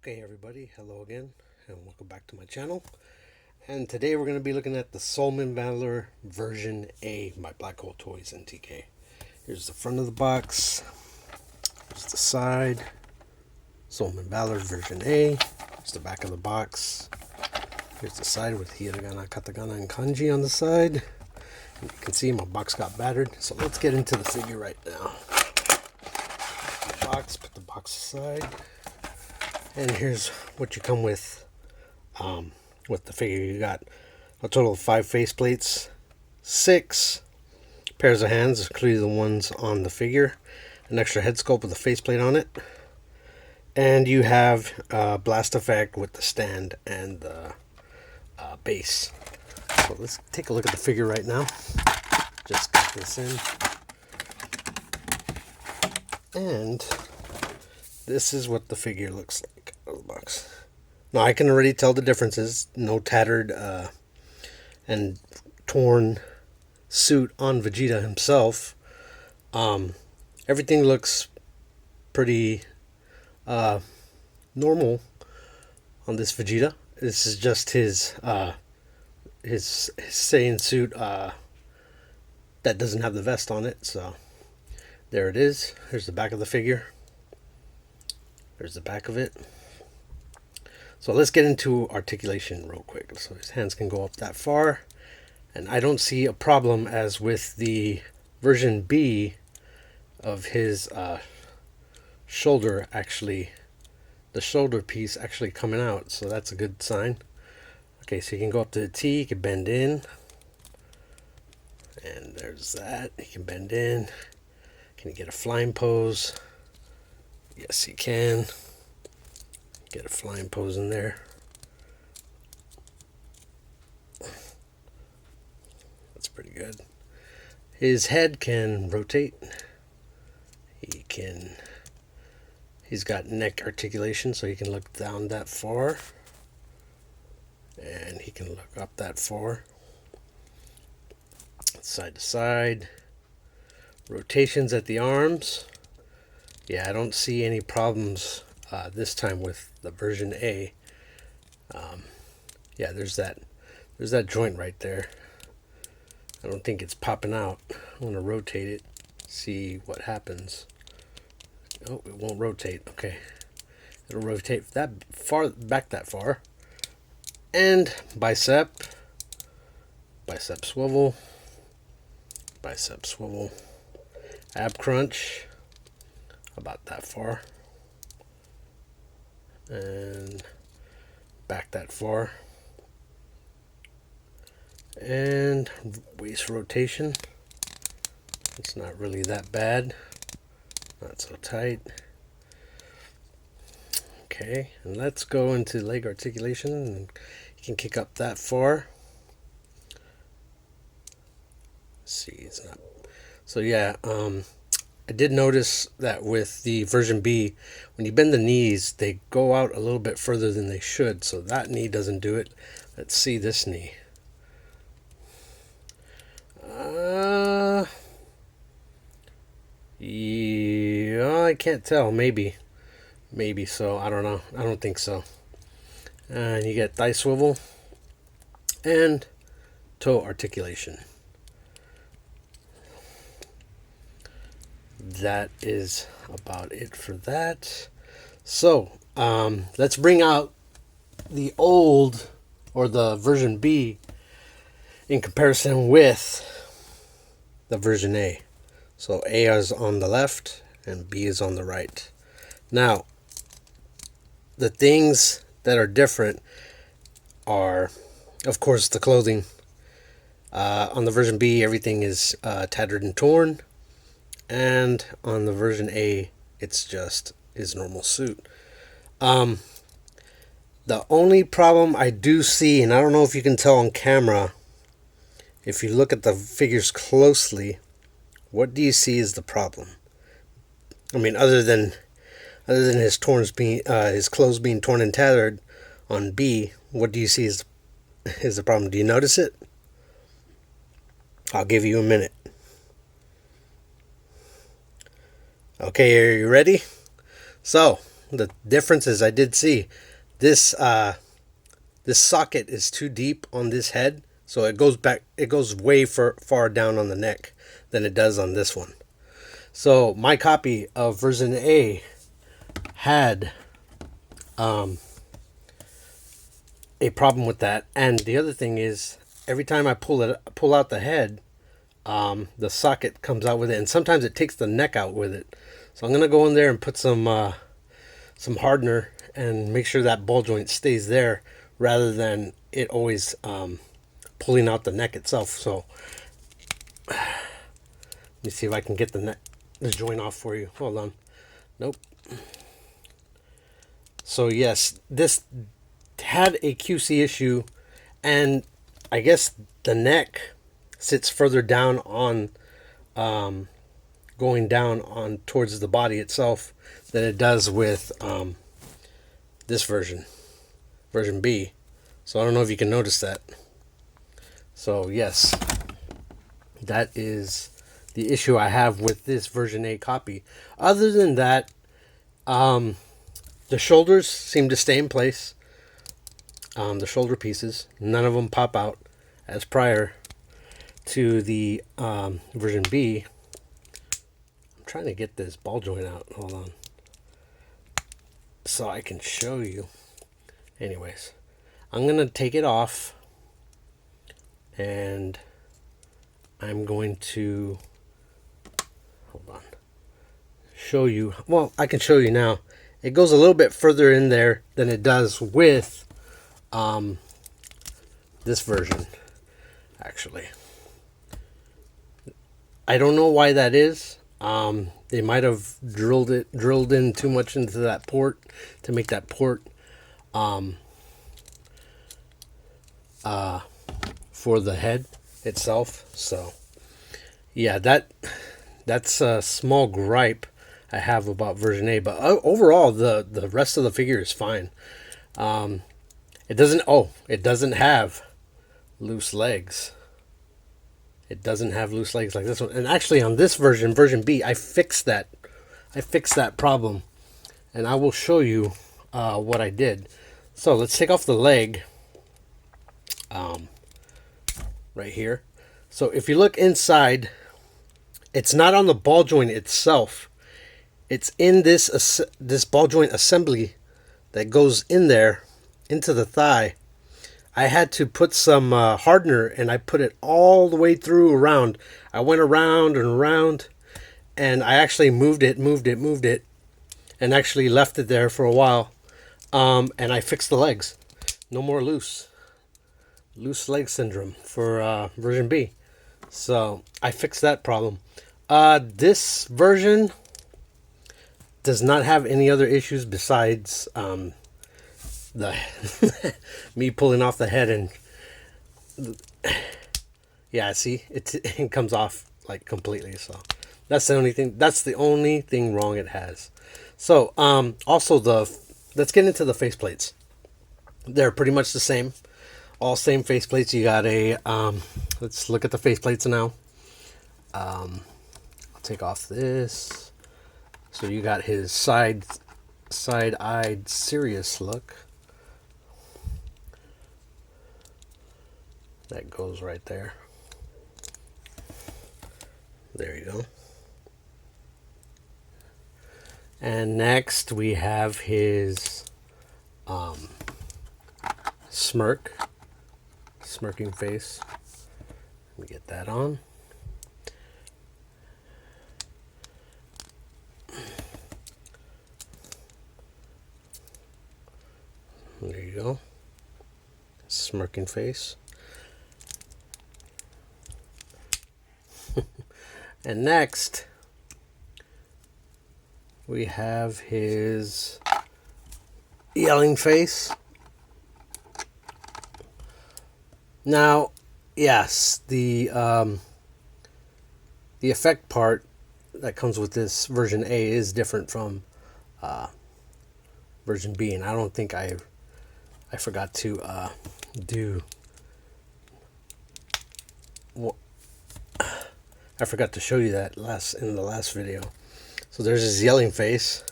Okay everybody, hello again and welcome back to my channel. And today we're going to be looking at the Solemn Valor Version A by Black Hole Toys and TK. Here's the front of the box. Here's the side. Solemn Valor Version A. Here's the back of the box. Here's the side with hiragana, katakana, and kanji on the side. And you can see my box got battered. So let's get into the figure right now. Put the box aside. And here's what you come with the figure. You got a total of 5 faceplates, 6 pairs of hands, including the ones on the figure, an extra head sculpt with a faceplate on it, and you have blast effect with the stand and the base. So let's take a look at the figure right now. Just got this in. And this is what the figure looks like out of the box. Now I can already tell the differences. No tattered and torn suit on Vegeta himself. Everything looks pretty normal on this Vegeta. This is just his Saiyan suit that doesn't have the vest on it. So there it is. Here's the back of the figure. There's the back of it. So let's get into articulation real quick. So his hands can go up that far. And I don't see a problem as with the version B of his shoulder actually, the shoulder piece actually coming out. So that's a good sign. Okay, so you can go up to the T, you can bend in. And there's that. You can bend in. Can you get a flying pose? Yes, you can. Get a flying pose in there. That's pretty good. His head can rotate. He's got neck articulation, so he can look down that far. And he can look up that far. Side to side. Rotations at the arms. Yeah, I don't see any problems this time with the version A. Yeah, there's that joint right there. I don't think it's popping out. I'm gonna rotate it, see what happens. Oh, it won't rotate. Okay, it'll rotate that far back, that far. And bicep swivel, ab crunch. About that far, and back that far, and waist rotation. It's not really that bad, not so tight. Okay, and let's go into leg articulation. And you can kick up that far. Let's see, it's not. So yeah, I did notice that with the version B, when you bend the knees, they go out a little bit further than they should. So that knee doesn't do it. Let's see this knee. Yeah, I can't tell. Maybe so. I don't know. I don't think so. And you get thigh swivel and toe articulation. That is about it for that. So let's bring out the old, or the version B, in comparison with the version A. So A is on the left and B is on the right. Now the things that are different are, of course, the clothing. On the version B, everything is tattered and torn. And on the version A, it's just his normal suit. The only problem I do see, and I don't know if you can tell on camera, if you look at the figures closely, what do you see is the problem? I mean, other than his his clothes being torn and tattered on B, what do you see is the problem? Do you notice it? I'll give you a minute. Okay, are you ready? So the difference is I did see this this socket is too deep on this head, so it goes way far down on the neck than it does on this one. So my copy of version A had a problem with that. And the other thing is, every time I pull out the head, the socket comes out with it, and sometimes it takes the neck out with it. So I'm gonna go in there and put some hardener and make sure that ball joint stays there, rather than it always pulling out the neck itself. So let me see if I can get the joint off for you. Hold on. Nope. So yes, this had a QC issue, and I guess the neck sits further down on going down on towards the body itself than it does with this version B. So I don't know if you can notice that. So yes, that is the issue I have with this version A copy. Other than that, the shoulders seem to stay in place. The shoulder pieces, none of them pop out as prior to the version B. I'm trying to get this ball joint out. Hold on. So I can show you. Anyways, I'm going to take it off, and I'm going to, hold on, show you. Well, I can show you now. It goes a little bit further in there than it does with this version, actually. I don't know why that is. They might have drilled in too much into that port to make that port for the head itself. So yeah, that's a small gripe I have about version A, but overall the rest of the figure is fine. It doesn't have loose legs. It doesn't have loose legs like this one. And actually on this version B, I fixed that problem, and I will show you what I did. So let's take off the leg right here. So if you look inside, it's not on the ball joint itself. It's in this ball joint assembly that goes in there into the thigh. I had to put some hardener, and I put it all the way through around. I went around and around, and I actually moved it, and actually left it there for a while. And I fixed the legs. No more loose leg syndrome for version B. So I fixed that problem. This version does not have any other issues besides the me pulling off the head, and yeah, see, it comes off like completely. So that's the only thing wrong it has. So also let's get into the faceplates. They're pretty much the same, all same faceplates. You got a let's look at the faceplates now. I'll take off this. So you got his side-eyed serious look. That goes right there. There you go. And next we have his smirking face. Let me get that on. There you go. Smirking face. And next we have his yelling face. Now, yes, the effect part that comes with this version A is different from version B, and I don't think I forgot to do. I forgot to show you that in the last video. So there's his yelling face.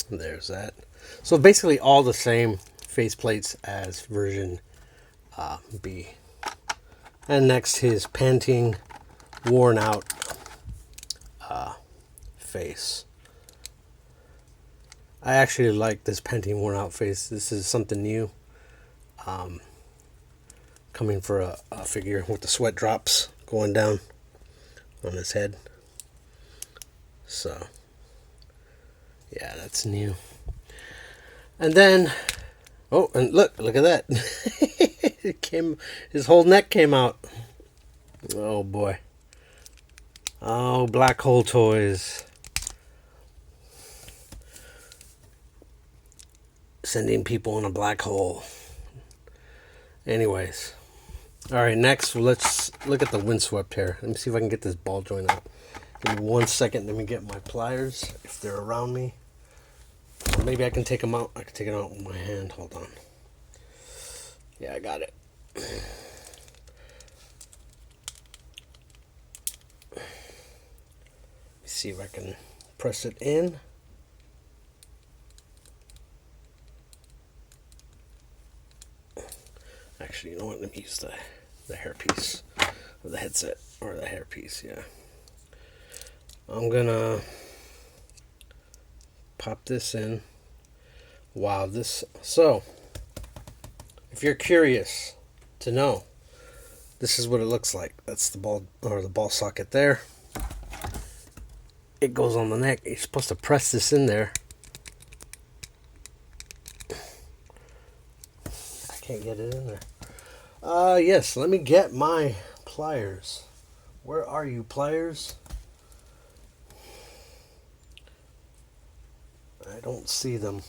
There's that. So basically all the same faceplates as version B. And next, his panting, worn out face. I actually like this panting, worn out face. This is something new. Coming for a figure with the sweat drops going down on his head. So, yeah, that's new. And then, oh, and look at that. His whole neck came out. Oh boy. Oh, black hole toys. Sending people in a black hole. Anyways. Alright, next let's look at the windswept hair. Let me see if I can get this ball joint out. Give me 1 second, let me get my pliers if they're around me. Or maybe I can take them out. I can take it out with my hand. Hold on. Yeah, I got it. Let me see if I can press it in. Actually, you know what? Let me use the hairpiece of the headset, or the hairpiece, yeah. I'm gonna pop this in. Wow, so if you're curious to know, this is what it looks like. That's the ball socket there. It goes on the neck. You're supposed to press this in there. I can't get it in there. Yes, let me get my pliers. Where are you, pliers? I don't see them.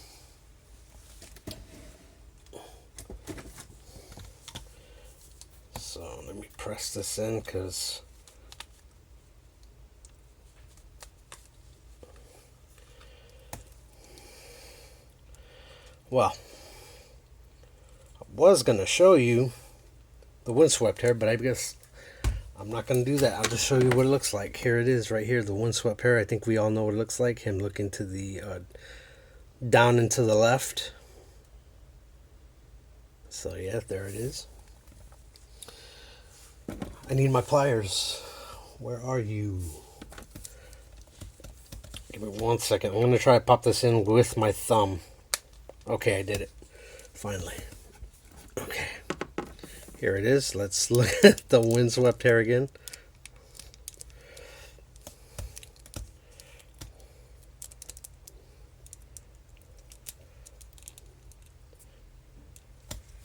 So let me press this in, because well, I was going to show you the windswept hair, but I guess I'm not going to do that. I'll just show you what it looks like. Here it is right here, the windswept hair. I think we all know what it looks like. Him looking to the down and to the left. So yeah, there it is. I need my pliers. Where are you? Give me 1 second. I'm going to try to pop this in with my thumb. Okay, I did it. Finally. Okay. Here it is. Let's look at the windswept hair again.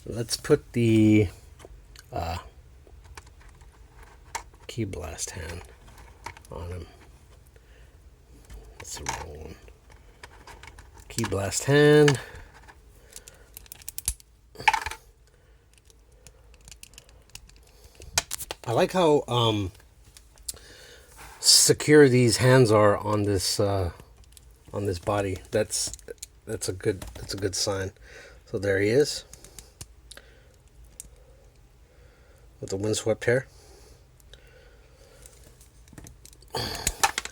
Let's put the key blast hand on him. That's the wrong one. Key blast hand. I like how secure these hands are on this body. That's a good sign. So there he is with the windswept hair.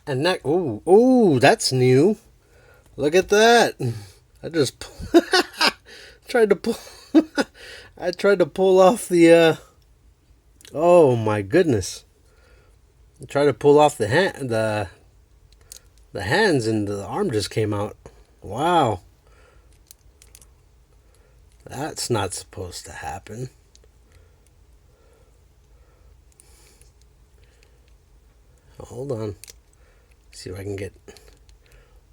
And neck. Ooh, that's new. Look at that. I just tried to pull. I tried to pull off the. Oh my goodness! I tried to pull off the hands, and the arm just came out. Wow, that's not supposed to happen. Hold on. See if I can get.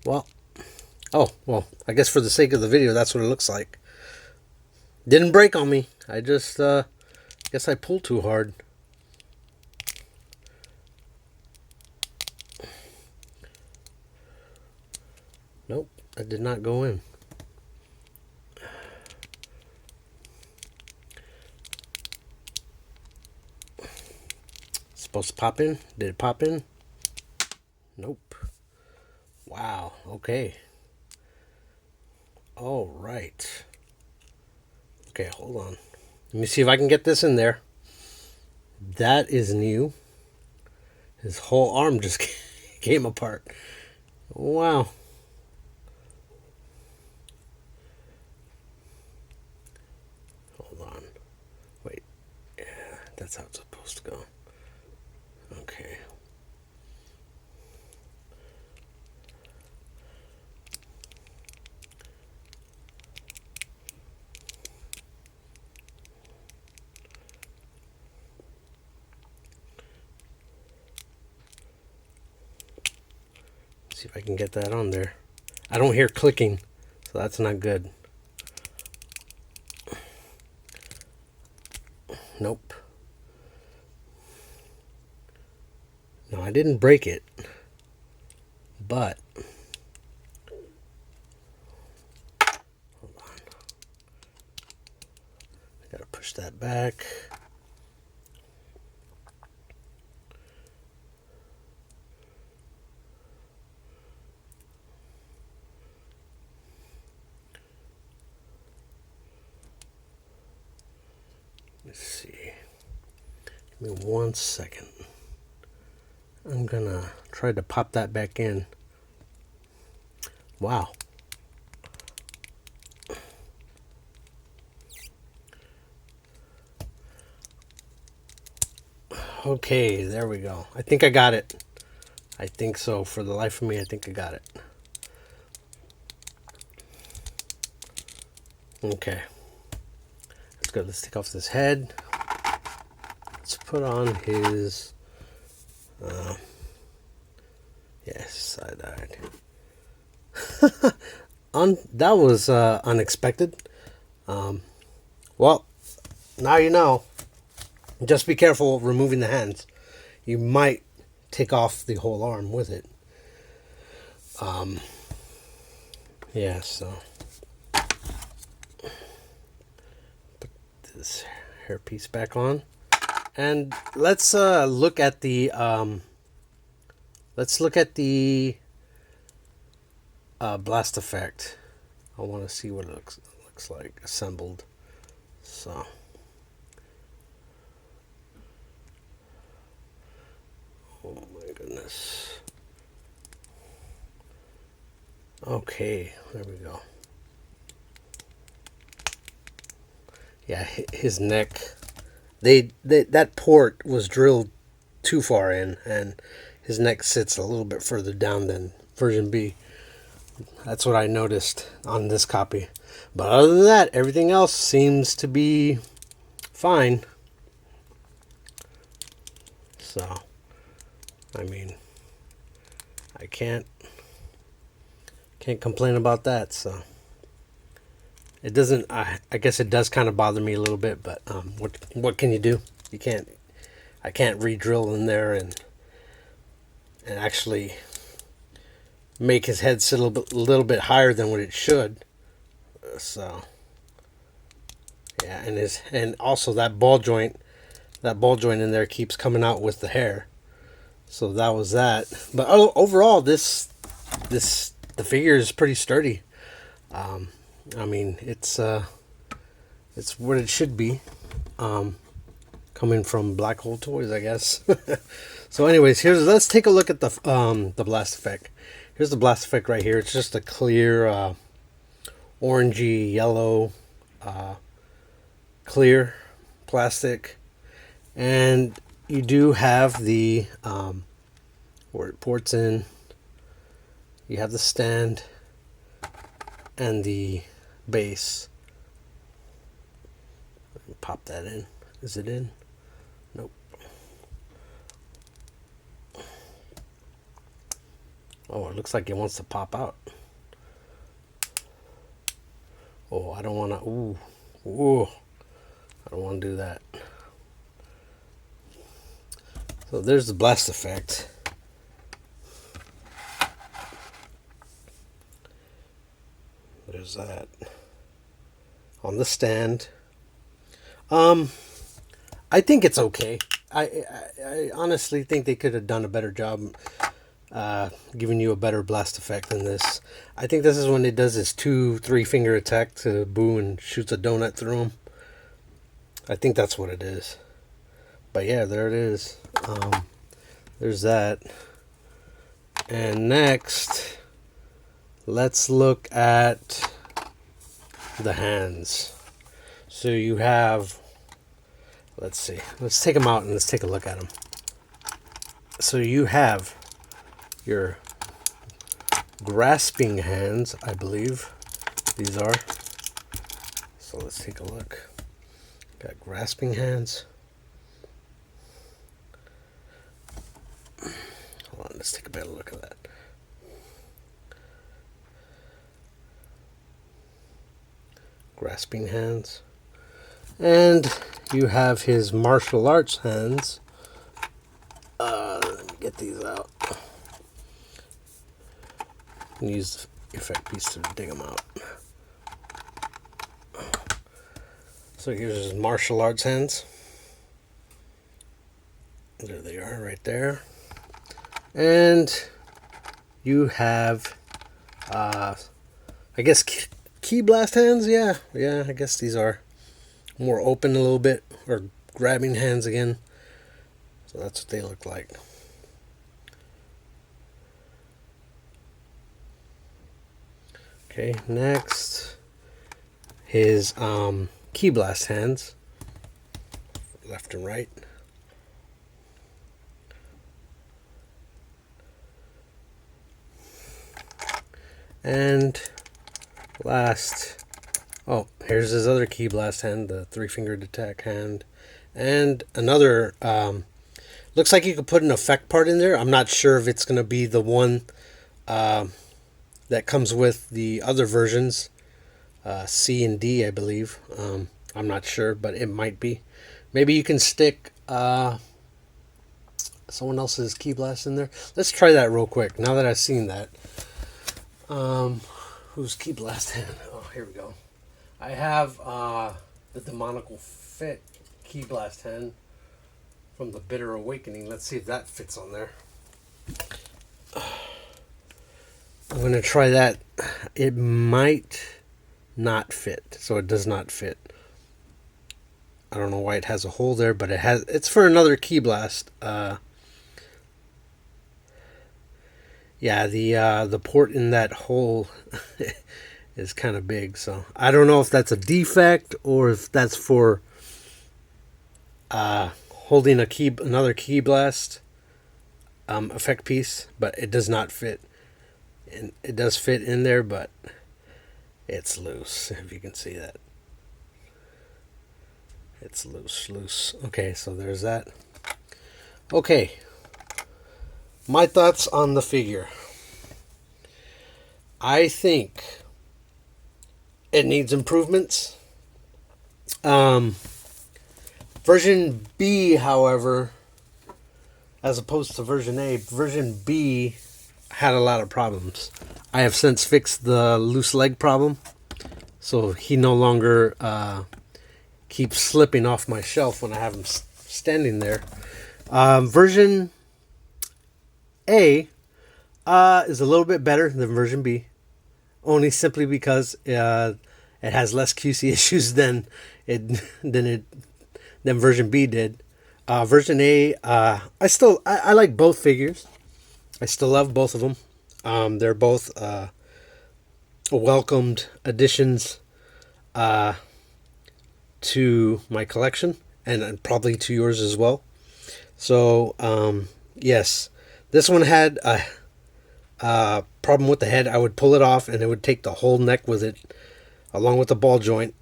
Well, I guess for the sake of the video, that's what it looks like. Didn't break on me. I just guess I pulled too hard. Nope, that did not go in. Supposed to pop in? Did it pop in? Nope. Wow, okay. All right. Okay, hold on. Let me see if I can get this in there. That is new. His whole arm just came apart. Wow. that's how it's supposed to go. Okay. See if I can get that on there. I don't hear clicking, so that's not good. Nope. No, I didn't break it, but hold on. I gotta push that back. Let's see. Give me 1 second. I'm gonna try to pop that back in. Wow. Okay, there we go. I think I got it. I think so. For the life of me, I think I got it. Okay. Let's go. Let's take off this head. Let's put on his... yes, side-eyed. That was unexpected. Well, now you know. Just be careful removing the hands. You might take off the whole arm with it. Yeah, so put this hairpiece back on, and let's look at the blast effect. I want to see what it looks like assembled. So. Oh my goodness. Okay, there we go. Yeah, his neck. That port was drilled too far in, and his neck sits a little bit further down than version B. That's what I noticed on this copy. But other than that, everything else seems to be fine. So, I mean, I can't complain about that. So it doesn't. I guess it does kind of bother me a little bit, but what can you do? You can't. I can't re-drill in there and actually make his head sit a little bit higher than what it should. So yeah, and also that ball joint in there keeps coming out with the hair. So that was that. But overall, the figure is pretty sturdy. I mean, it's what it should be. Coming from Black Hole Toys, I guess. So, anyways, let's take a look at the blast effect. Here's the blast effect right here. It's just a clear, orangey yellow, clear plastic, and you do have the where it ports in. You have the stand and the base. Pop that in. Is it in? Nope. Oh, it looks like it wants to pop out. Oh, I don't want to. Ooh. I don't want to do that. So there's the blast effect. There's that. On the stand. I think it's okay. I honestly think they could have done a better job giving you a better blast effect than this. I think this is when it does his 2-3 finger attack to Boo and shoots a donut through him. I think that's what it is. But yeah, there it is. There's that. And next, let's look at the hands. So you have Let's see. Let's take them out and let's take a look at them. So you have your grasping hands, I believe these are. So let's take a look. Got grasping hands. Hold on, let's take a better look at that. Grasping hands. And you have his martial arts hands. Let me get these out. And use the effect piece to dig them out. So here's his martial arts hands. There they are, right there. And you have, I guess, key blast hands. Yeah, I guess these are more open a little bit, or grabbing hands again. So that's what they look like. Okay, next, his key blast hands, left and right. And last, oh, here's his other key blast hand, the 3-fingered attack hand. And another, looks like you could put an effect part in there. I'm not sure if it's going to be the one that comes with the other versions, C and D, I believe. I'm not sure, but it might be. Maybe you can stick someone else's key blast in there. Let's try that real quick, now that I've seen that. Who's key blast hand? Oh, here we go. I have the Demonical Fit key blast hand from the Bitter Awakening. Let's see if that fits on there. I'm going to try that. It might not fit, so it does not fit. I don't know why it has a hole there, but it's for another key blast. Yeah, the port in that hole is kind of big, so I don't know if that's a defect or if that's for holding another key blast effect piece, but it does not fit. And it does fit in there, but it's loose, if you can see that. It's loose. Okay, so there's that. Okay. My thoughts on the figure. I think it needs improvements. Version B, however, as opposed to version A, version B had a lot of problems. I have since fixed the loose leg problem, so he no longer keeps slipping off my shelf when I have him standing there. Version A is a little bit better than version B, only simply because it has less QC issues than version B did. Version A, I like both figures. I still love both of them. They're both welcomed additions to my collection, and probably to yours as well. So yes, this one had a problem with the head. I would pull it off and it would take the whole neck with it, along with the ball joint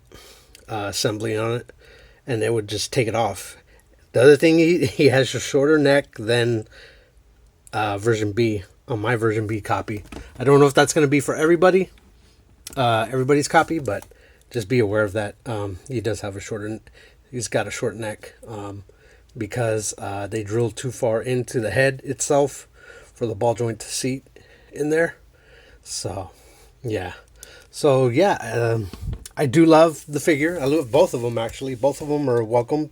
assembly on it, and it would just take it off. The other thing, he has a shorter neck than version B on my version B copy. I don't know if that's going to be for everybody's copy, but just be aware of that. He does have he's got a short neck because they drilled too far into the head itself for the ball joint to seat in there. So yeah, I do love the figure. I love both of them, actually. Both of them are welcome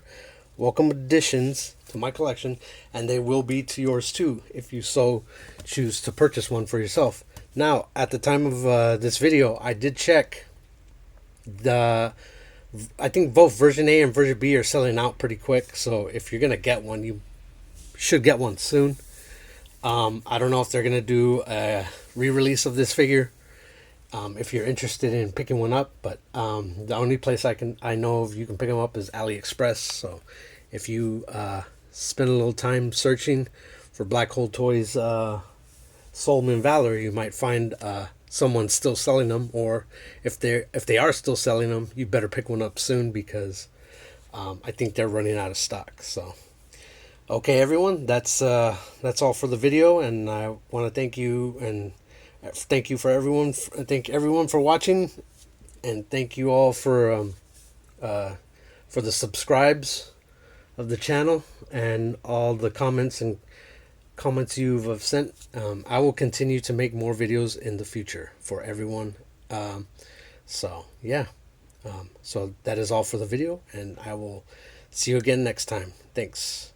additions to my collection, and they will be to yours too if you so choose to purchase one for yourself. Now, at the time of this video, I did check. I think both version A and version B are selling out pretty quick, so if you're gonna get one, you should get one soon. I don't know if they're gonna do a re-release of this figure. If you're interested in picking one up, but the only place I know of you can pick them up is AliExpress. So if you spend a little time searching for Black Hole Toys Solemn Valor, you might find someone still selling them, or if they are still selling them, you better pick one up soon, because I think they're running out of stock. So, okay, everyone, that's all for the video, and I want to thank you, and thank you for everyone. Thank everyone for watching, and thank you all for the subscribes of the channel and all the comments you've sent. I will continue to make more videos in the future for everyone. So yeah, so that is all for the video, and I will see you again next time. Thanks.